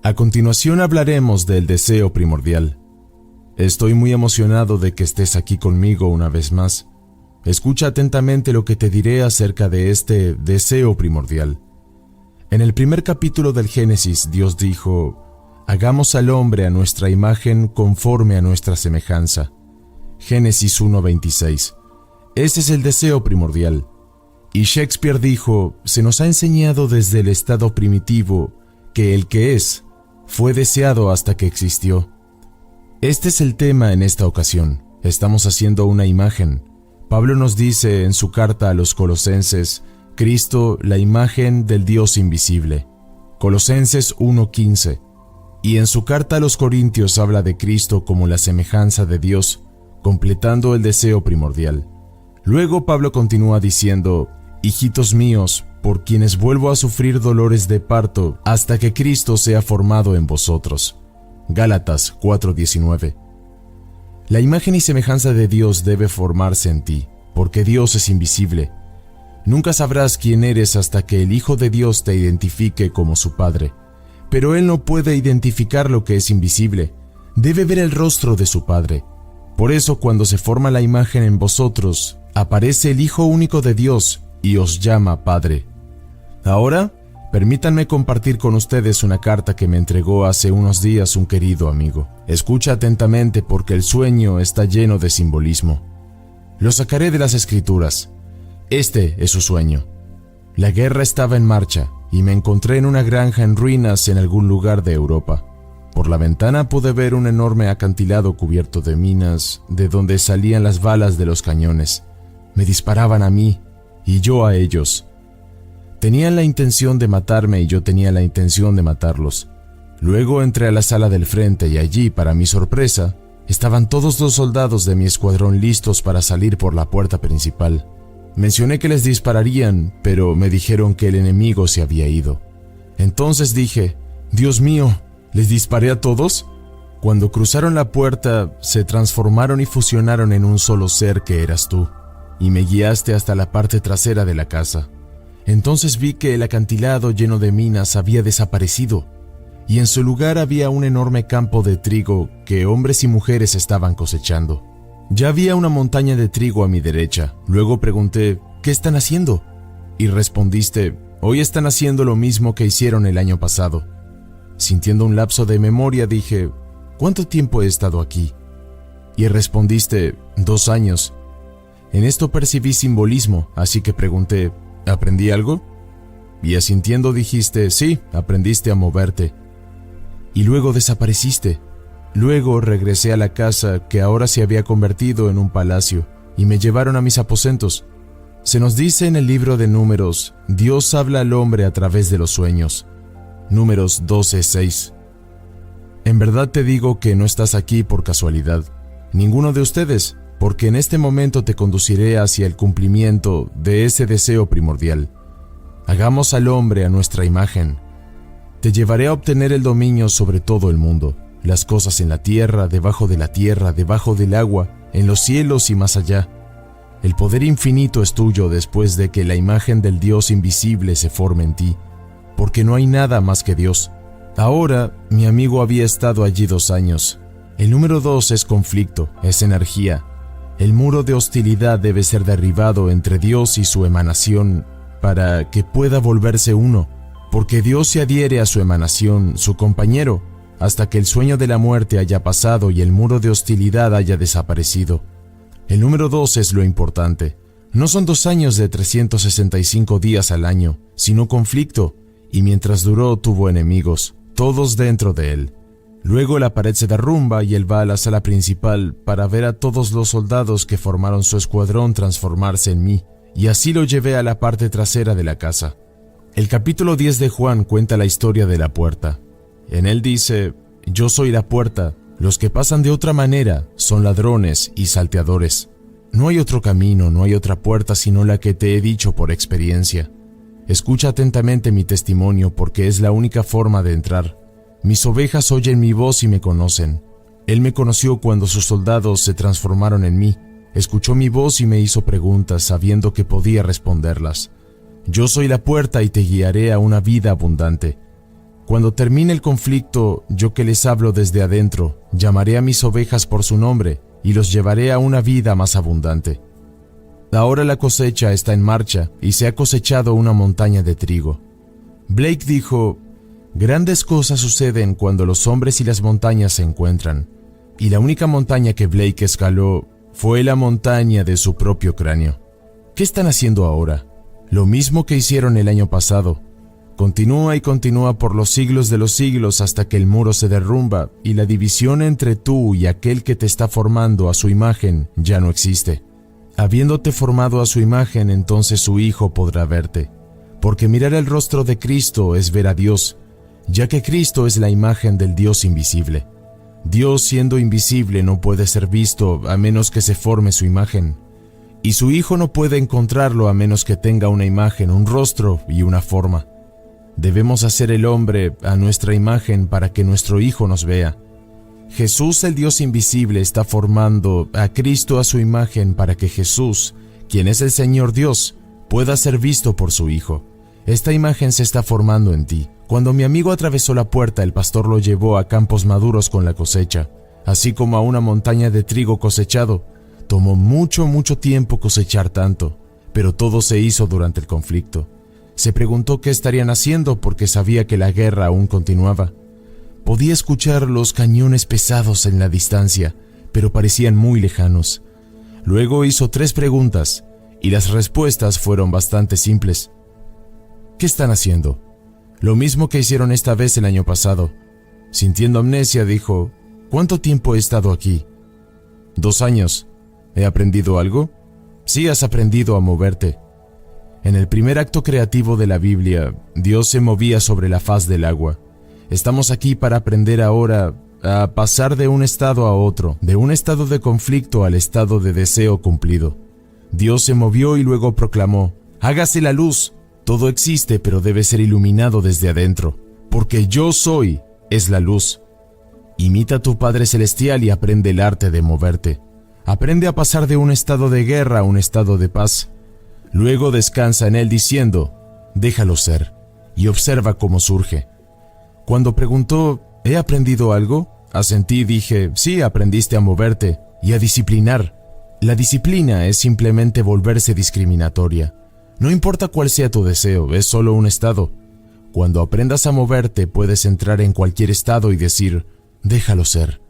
A continuación hablaremos del deseo primordial. Estoy muy emocionado de que estés aquí conmigo una vez más. Escucha atentamente lo que te diré acerca de este deseo primordial. En el primer capítulo del Génesis, Dios dijo: hagamos al hombre a nuestra imagen conforme a nuestra semejanza. Génesis 1:26. Ese es el deseo primordial. Y Shakespeare dijo: se nos ha enseñado desde el estado primitivo que el que es fue deseado hasta que existió. Este es el tema en esta ocasión. Estamos haciendo una imagen. Pablo nos dice en su carta a los Colosenses: Cristo, la imagen del Dios invisible. Colosenses 1:15. Y en su carta a los Corintios habla de Cristo como la semejanza de Dios, completando el deseo primordial. Luego Pablo continúa diciendo: hijitos míos, por quienes vuelvo a sufrir dolores de parto hasta que Cristo sea formado en vosotros. Gálatas 4:19. La imagen y semejanza de Dios debe formarse en ti, porque Dios es invisible. Nunca sabrás quién eres hasta que el Hijo de Dios te identifique como su Padre. Pero Él no puede identificar lo que es invisible. Debe ver el rostro de su Padre. Por eso, cuando se forma la imagen en vosotros, aparece el Hijo único de Dios y os llama Padre. Ahora, permítanme compartir con ustedes una carta que me entregó hace unos días un querido amigo. Escucha atentamente porque el sueño está lleno de simbolismo. Lo sacaré de las Escrituras. Este es su sueño. La guerra estaba en marcha y me encontré en una granja en ruinas en algún lugar de Europa. Por la ventana pude ver un enorme acantilado cubierto de minas, de donde salían las balas de los cañones. Me disparaban a mí y yo a ellos. Tenían la intención de matarme y yo tenía la intención de matarlos. Luego entré a la sala del frente y allí, para mi sorpresa, estaban todos los soldados de mi escuadrón listos para salir por la puerta principal. Mencioné que les dispararían, pero me dijeron que el enemigo se había ido. Entonces dije: Dios mío, ¿les disparé a todos? Cuando cruzaron la puerta, se transformaron y fusionaron en un solo ser que eras tú, y me guiaste hasta la parte trasera de la casa. Entonces vi que el acantilado lleno de minas había desaparecido, y en su lugar había un enorme campo de trigo que hombres y mujeres estaban cosechando. Ya había una montaña de trigo a mi derecha. Luego pregunté: ¿qué están haciendo? Y respondiste: hoy están haciendo lo mismo que hicieron el año pasado. Sintiendo un lapso de memoria dije: ¿cuánto tiempo he estado aquí? Y respondiste: 2 años. En esto percibí simbolismo, así que pregunté: ¿aprendí algo? Y asintiendo dijiste: sí, aprendiste a moverte. Y luego desapareciste. Luego regresé a la casa que ahora se había convertido en un palacio y me llevaron a mis aposentos. Se nos dice en el libro de Números: Dios habla al hombre a través de los sueños. Números 12:6. En verdad te digo que no estás aquí por casualidad, ninguno de ustedes, porque en este momento te conduciré hacia el cumplimiento de ese deseo primordial. Hagamos al hombre a nuestra imagen. Te llevaré a obtener el dominio sobre todo el mundo, las cosas en la tierra, debajo del agua, en los cielos y más allá. El poder infinito es tuyo después de que la imagen del Dios invisible se forme en ti, porque no hay nada más que Dios. Ahora, mi amigo había estado allí 2 años. El número 2 es conflicto, es energía. El muro de hostilidad debe ser derribado entre Dios y su emanación para que pueda volverse uno, porque Dios se adhiere a su emanación, su compañero, hasta que el sueño de la muerte haya pasado y el muro de hostilidad haya desaparecido. El número 2 es lo importante. No son 2 años de 365 días al año, sino conflicto, y mientras duró tuvo enemigos, todos dentro de él. Luego la pared se derrumba y él va a la sala principal para ver a todos los soldados que formaron su escuadrón transformarse en mí, y así lo llevé a la parte trasera de la casa. El capítulo 10 de Juan cuenta la historia de la puerta. En él dice: yo soy la puerta, los que pasan de otra manera son ladrones y salteadores. No hay otro camino, no hay otra puerta sino la que te he dicho por experiencia. Escucha atentamente mi testimonio porque es la única forma de entrar. Mis ovejas oyen mi voz y me conocen. Él me conoció cuando sus soldados se transformaron en mí. Escuchó mi voz y me hizo preguntas sabiendo que podía responderlas. Yo soy la puerta y te guiaré a una vida abundante. Cuando termine el conflicto, yo que les hablo desde adentro, llamaré a mis ovejas por su nombre y los llevaré a una vida más abundante. Ahora la cosecha está en marcha y se ha cosechado una montaña de trigo. Blake dijo: grandes cosas suceden cuando los hombres y las montañas se encuentran, y la única montaña que Blake escaló fue la montaña de su propio cráneo. ¿Qué están haciendo ahora? Lo mismo que hicieron el año pasado. Continúa y continúa por los siglos de los siglos hasta que el muro se derrumba y la división entre tú y aquel que te está formando a su imagen ya no existe. Habiéndote formado a su imagen, entonces su Hijo podrá verte, porque mirar el rostro de Cristo es ver a Dios, ya que Cristo es la imagen del Dios invisible. Dios, siendo invisible, no puede ser visto a menos que se forme su imagen, y su Hijo no puede encontrarlo a menos que tenga una imagen, un rostro y una forma. Debemos hacer el hombre a nuestra imagen para que nuestro Hijo nos vea. Jesús, el Dios invisible, está formando a Cristo a su imagen para que Jesús, quien es el Señor Dios, pueda ser visto por su Hijo. Esta imagen se está formando en ti. Cuando mi amigo atravesó la puerta, el pastor lo llevó a campos maduros con la cosecha, así como a una montaña de trigo cosechado. Tomó mucho tiempo cosechar tanto, pero todo se hizo durante el conflicto. Se preguntó qué estarían haciendo porque sabía que la guerra aún continuaba. Podía escuchar los cañones pesados en la distancia, pero parecían muy lejanos. Luego hizo 3 preguntas, y las respuestas fueron bastante simples. ¿Qué están haciendo? Lo mismo que hicieron esta vez el año pasado. Sintiendo amnesia, dijo: ¿cuánto tiempo he estado aquí? 2 años. ¿He aprendido algo? Sí, has aprendido a moverte. En el primer acto creativo de la Biblia, Dios se movía sobre la faz del agua. Estamos aquí para aprender ahora a pasar de un estado a otro, de un estado de conflicto al estado de deseo cumplido. Dios se movió y luego proclamó: hágase la luz. Todo existe, pero debe ser iluminado desde adentro, porque yo soy es la luz. Imita a tu Padre Celestial y aprende el arte de moverte. Aprende a pasar de un estado de guerra a un estado de paz. Luego descansa en él diciendo: déjalo ser, y observa cómo surge. Cuando preguntó: ¿he aprendido algo?, asentí y dije: sí, aprendiste a moverte y a disciplinar. La disciplina es simplemente volverse discriminatoria. No importa cuál sea tu deseo, es solo un estado. Cuando aprendas a moverte, puedes entrar en cualquier estado y decir: déjalo ser.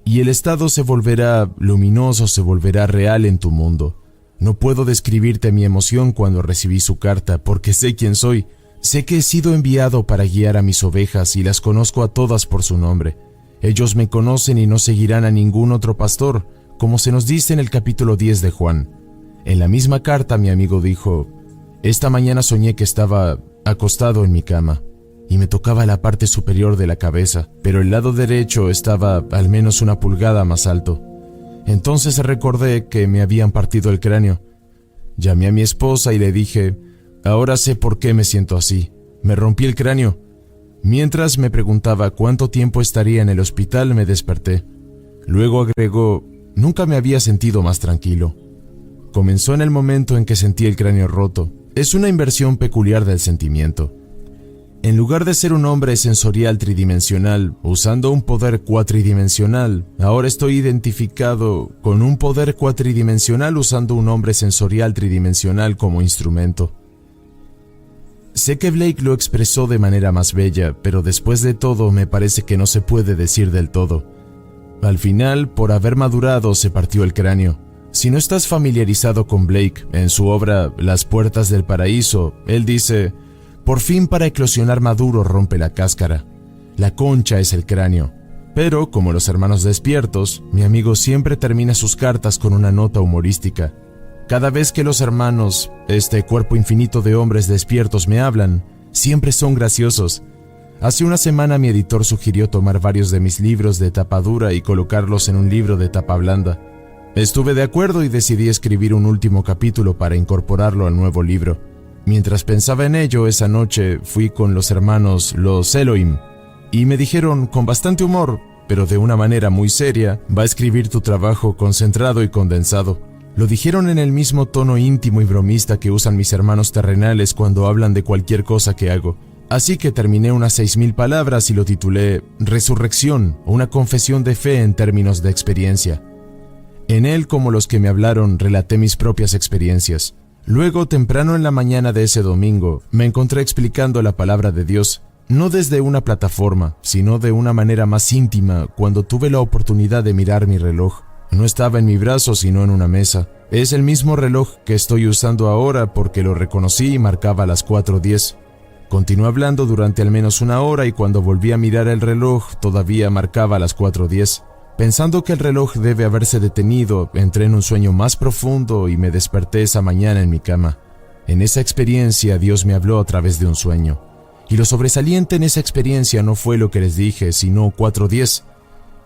Y el estado se volverá luminoso, se volverá real en tu mundo. No puedo describirte mi emoción cuando recibí su carta, porque sé quién soy. Sé que he sido enviado para guiar a mis ovejas y las conozco a todas por su nombre. Ellos me conocen y no seguirán a ningún otro pastor, como se nos dice en el capítulo 10 de Juan. En la misma carta mi amigo dijo: esta mañana soñé que estaba acostado en mi cama y me tocaba la parte superior de la cabeza, pero el lado derecho estaba al menos 1 pulgada más alto. Entonces recordé que me habían partido el cráneo. Llamé a mi esposa y le dije: ahora sé por qué me siento así. Me rompí el cráneo. Mientras me preguntaba cuánto tiempo estaría en el hospital, me desperté. Luego agregó: nunca me había sentido más tranquilo. Comenzó en el momento en que sentí el cráneo roto. Es una inversión peculiar del sentimiento. En lugar de ser un hombre sensorial tridimensional, usando un poder cuatridimensional, ahora estoy identificado con un poder cuatridimensional usando un hombre sensorial tridimensional como instrumento. Sé que Blake lo expresó de manera más bella, pero después de todo me parece que no se puede decir del todo. Al final, por haber madurado, se partió el cráneo. Si no estás familiarizado con Blake, en su obra Las puertas del paraíso, él dice: por fin, para eclosionar maduro, rompe la cáscara. La concha es el cráneo. Pero, como los hermanos despiertos, mi amigo siempre termina sus cartas con una nota humorística. Cada vez que los hermanos, este cuerpo infinito de hombres despiertos, me hablan, siempre son graciosos. Hace una semana mi editor sugirió tomar varios de mis libros de tapa dura y colocarlos en un libro de tapa blanda. Estuve de acuerdo y decidí escribir un último capítulo para incorporarlo al nuevo libro. Mientras pensaba en ello, esa noche fui con los hermanos los Elohim y me dijeron con bastante humor, pero de una manera muy seria: va a escribir tu trabajo concentrado y condensado. Lo dijeron en el mismo tono íntimo y bromista que usan mis hermanos terrenales cuando hablan de cualquier cosa que hago. Así que terminé unas 6,000 palabras y lo titulé Resurrección, una confesión de fe en términos de experiencia. En él, como los que me hablaron, relaté mis propias experiencias. Luego, temprano en la mañana de ese domingo, me encontré explicando la palabra de Dios, no desde una plataforma, sino de una manera más íntima, cuando tuve la oportunidad de mirar mi reloj. No estaba en mi brazo, sino en una mesa. Es el mismo reloj que estoy usando ahora porque lo reconocí y marcaba las 4:10. Continué hablando durante al menos una hora y cuando volví a mirar el reloj todavía marcaba las 4:10. Pensando que el reloj debe haberse detenido, entré en un sueño más profundo y me desperté esa mañana en mi cama. En esa experiencia Dios me habló a través de un sueño. Y lo sobresaliente en esa experiencia no fue lo que les dije, sino 4:10.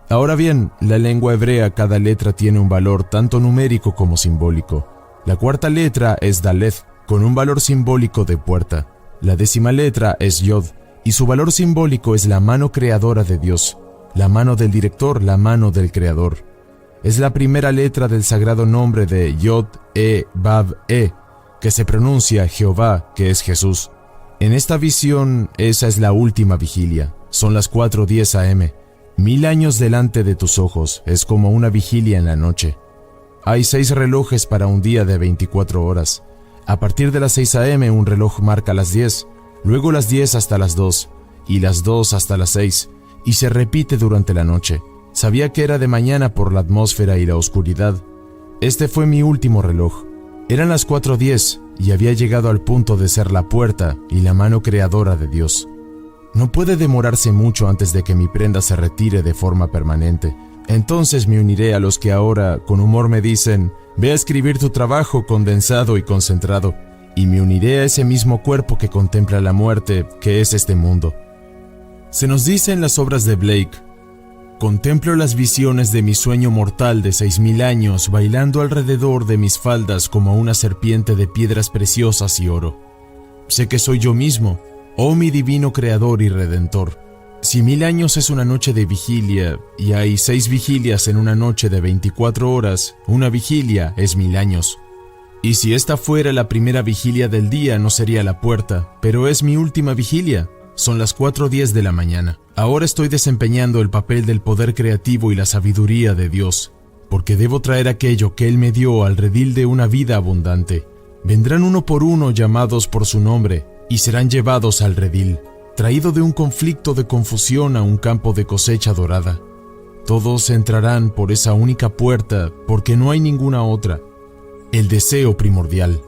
Ahora bien, la lengua hebrea, cada letra tiene un valor tanto numérico como simbólico. La cuarta letra es Daleth, con un valor simbólico de puerta. La 10ª letra es Yod, y su valor simbólico es la mano creadora de Dios, la mano del director, la mano del creador. Es la primera letra del sagrado nombre de Yod, Vav, que se pronuncia Jehová, que es Jesús. En esta visión, esa es la última vigilia. Son las 4:10 AM. 1000 años delante de tus ojos, es como una vigilia en la noche. Hay 6 relojes para un día de 24 horas. A partir de las 6 AM un reloj marca las 10, luego las 10 hasta las 2, y las 2 hasta las 6, y se repite durante la noche. Sabía que era de mañana por la atmósfera y la oscuridad. Este fue mi último reloj. Eran las 4:10 y había llegado al punto de ser la puerta y la mano creadora de Dios. No puede demorarse mucho antes de que mi prenda se retire de forma permanente. Entonces me uniré a los que ahora, con humor, me dicen, ve a escribir tu trabajo condensado y concentrado, y me uniré a ese mismo cuerpo que contempla la muerte, que es este mundo. Se nos dice en las obras de Blake, contemplo las visiones de mi sueño mortal de 6,000 años bailando alrededor de mis faldas como una serpiente de piedras preciosas y oro. Sé que soy yo mismo, oh mi divino creador y redentor. Si 1000 años es una noche de vigilia, y hay 6 vigilias en una noche de 24 horas, una vigilia es 1000 años. Y si esta fuera la primera vigilia del día, no sería la puerta, pero es mi última vigilia. Son las 4:10 de la mañana. Ahora estoy desempeñando el papel del poder creativo y la sabiduría de Dios, porque debo traer aquello que Él me dio al redil de una vida abundante. Vendrán uno por uno llamados por su nombre, y serán llevados al redil, traído de un conflicto de confusión a un campo de cosecha dorada. Todos entrarán por esa única puerta, porque no hay ninguna otra. El deseo primordial.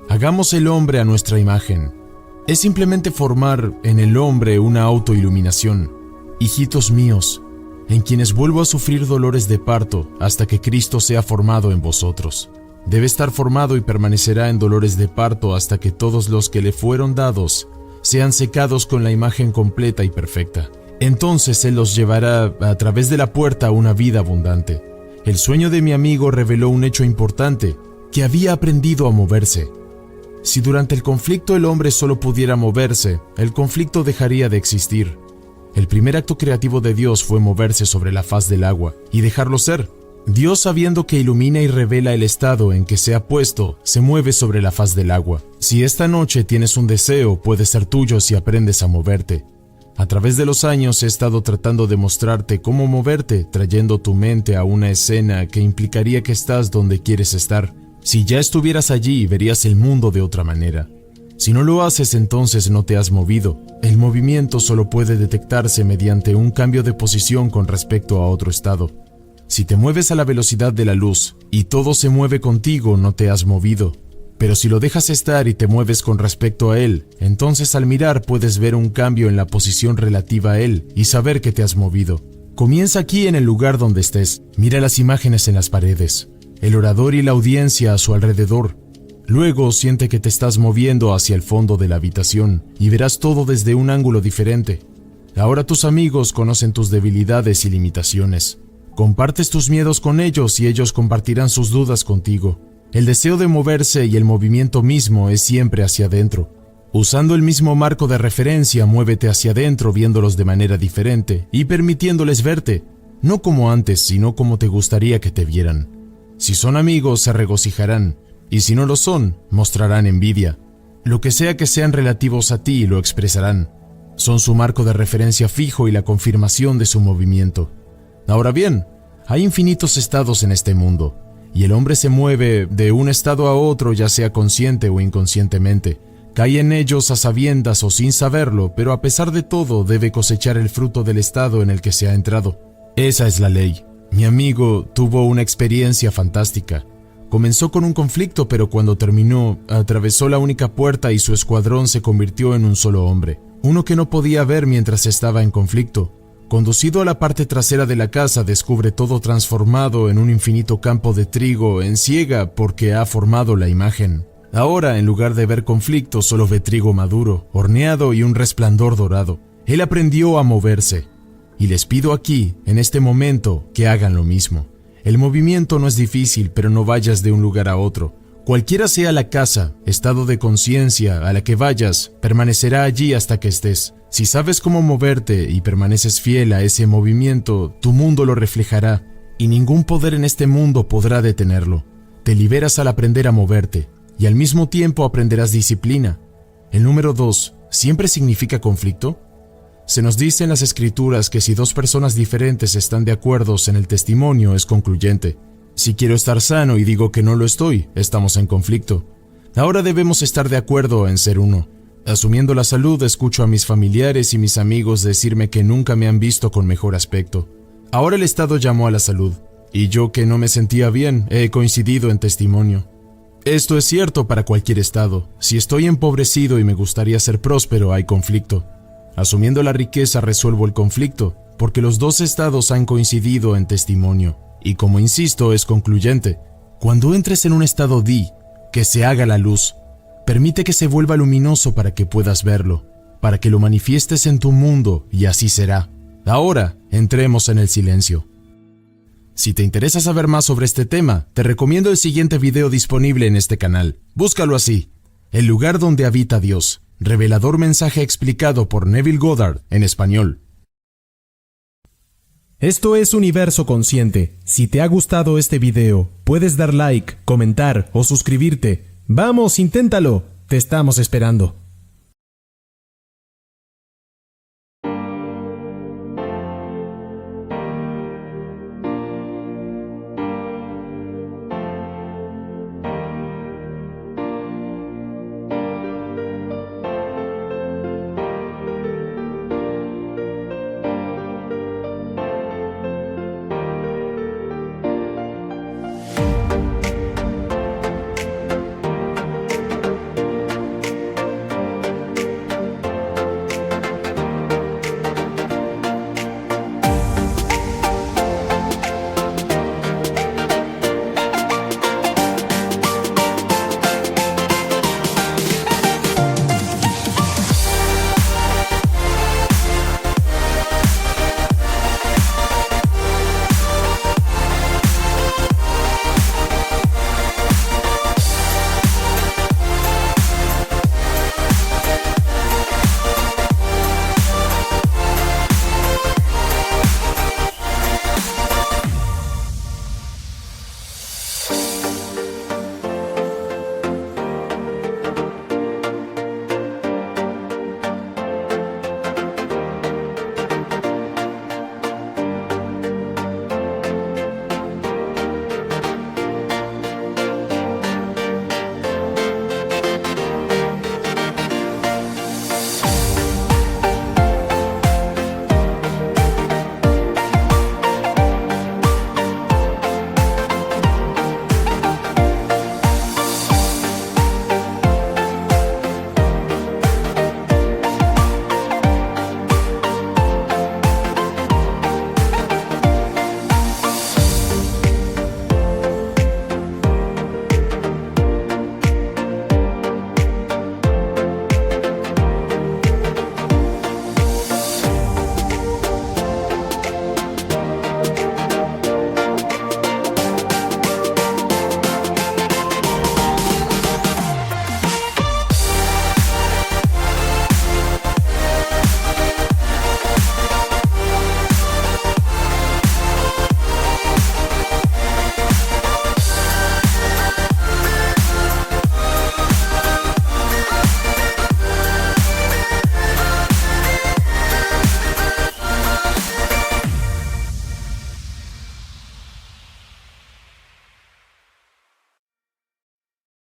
Hagamos el hombre a nuestra imagen. Es simplemente formar en el hombre una autoiluminación. Hijitos míos, en quienes vuelvo a sufrir dolores de parto hasta que Cristo sea formado en vosotros. Debe estar formado y permanecerá en dolores de parto hasta que todos los que le fueron dados sean secados con la imagen completa y perfecta. Entonces Él los llevará a través de la puerta a una vida abundante. El sueño de mi amigo reveló un hecho importante, que había aprendido a moverse. Si durante el conflicto el hombre solo pudiera moverse, el conflicto dejaría de existir. El primer acto creativo de Dios fue moverse sobre la faz del agua y dejarlo ser. Dios, sabiendo que ilumina y revela el estado en que se ha puesto, se mueve sobre la faz del agua. Si esta noche tienes un deseo, puede ser tuyo si aprendes a moverte. A través de los años he estado tratando de mostrarte cómo moverte, trayendo tu mente a una escena que implicaría que estás donde quieres estar. Si ya estuvieras allí, verías el mundo de otra manera. Si no lo haces, entonces no te has movido. El movimiento solo puede detectarse mediante un cambio de posición con respecto a otro estado. Si te mueves a la velocidad de la luz y todo se mueve contigo, no te has movido. Pero si lo dejas estar y te mueves con respecto a él, entonces al mirar puedes ver un cambio en la posición relativa a él y saber que te has movido. Comienza aquí en el lugar donde estés. Mira las imágenes en las paredes, el orador y la audiencia a su alrededor. Luego siente que te estás moviendo hacia el fondo de la habitación y verás todo desde un ángulo diferente. Ahora tus amigos conocen tus debilidades y limitaciones. Compartes tus miedos con ellos y ellos compartirán sus dudas contigo. El deseo de moverse y el movimiento mismo es siempre hacia adentro. Usando el mismo marco de referencia, muévete hacia adentro viéndolos de manera diferente y permitiéndoles verte, no como antes, sino como te gustaría que te vieran. Si son amigos, se regocijarán, y si no lo son, mostrarán envidia. Lo que sea que sean relativos a ti, lo expresarán. son su marco de referencia fijo y la confirmación de su movimiento. Ahora bien, hay infinitos estados en este mundo, y el hombre se mueve de un estado a otro, ya sea consciente o inconscientemente. Cae en ellos a sabiendas o sin saberlo, pero a pesar de todo debe cosechar el fruto del estado en el que se ha entrado. Esa es la ley. Mi amigo tuvo una experiencia fantástica. Comenzó con un conflicto, pero cuando terminó, atravesó la única puerta y su escuadrón se convirtió en un solo hombre. Uno que no podía ver mientras estaba en conflicto. Conducido a la parte trasera de la casa, descubre todo transformado en un infinito campo de trigo en siega porque ha formado la imagen. Ahora, en lugar de ver conflicto, solo ve trigo maduro, horneado y un resplandor dorado. Él aprendió a moverse. Y les pido aquí, en este momento, que hagan lo mismo. El movimiento no es difícil, pero no vayas de un lugar a otro. Cualquiera sea la casa, estado de conciencia a la que vayas, permanecerá allí hasta que estés. Si sabes cómo moverte y permaneces fiel a ese movimiento, tu mundo lo reflejará, y ningún poder en este mundo podrá detenerlo. Te liberas al aprender a moverte, y al mismo tiempo aprenderás disciplina. El número 2, ¿siempre significa conflicto? Se nos dice en las escrituras que si dos personas diferentes están de acuerdo en el testimonio es concluyente. Si quiero estar sano y digo que no lo estoy, estamos en conflicto. Ahora debemos estar de acuerdo en ser uno. Asumiendo la salud, escucho a mis familiares y mis amigos decirme que nunca me han visto con mejor aspecto. Ahora el Estado llamó a la salud, y yo que no me sentía bien, he coincidido en testimonio. Esto es cierto para cualquier estado. Si estoy empobrecido y me gustaría ser próspero, hay conflicto. Asumiendo la riqueza, resuelvo el conflicto, porque los dos estados han coincidido en testimonio. Y como insisto, es concluyente. Cuando entres en un estado, di, que se haga la luz. Permite que se vuelva luminoso para que puedas verlo, para que lo manifiestes en tu mundo, y así será. Ahora, entremos en el silencio. Si te interesa saber más sobre este tema, te recomiendo el siguiente video disponible en este canal. Búscalo así: El lugar donde habita Dios. Revelador mensaje explicado por Neville Goddard en español. Esto es Universo Consciente. Si te ha gustado este video, puedes dar like, comentar o suscribirte. ¡Vamos, inténtalo! Te estamos esperando.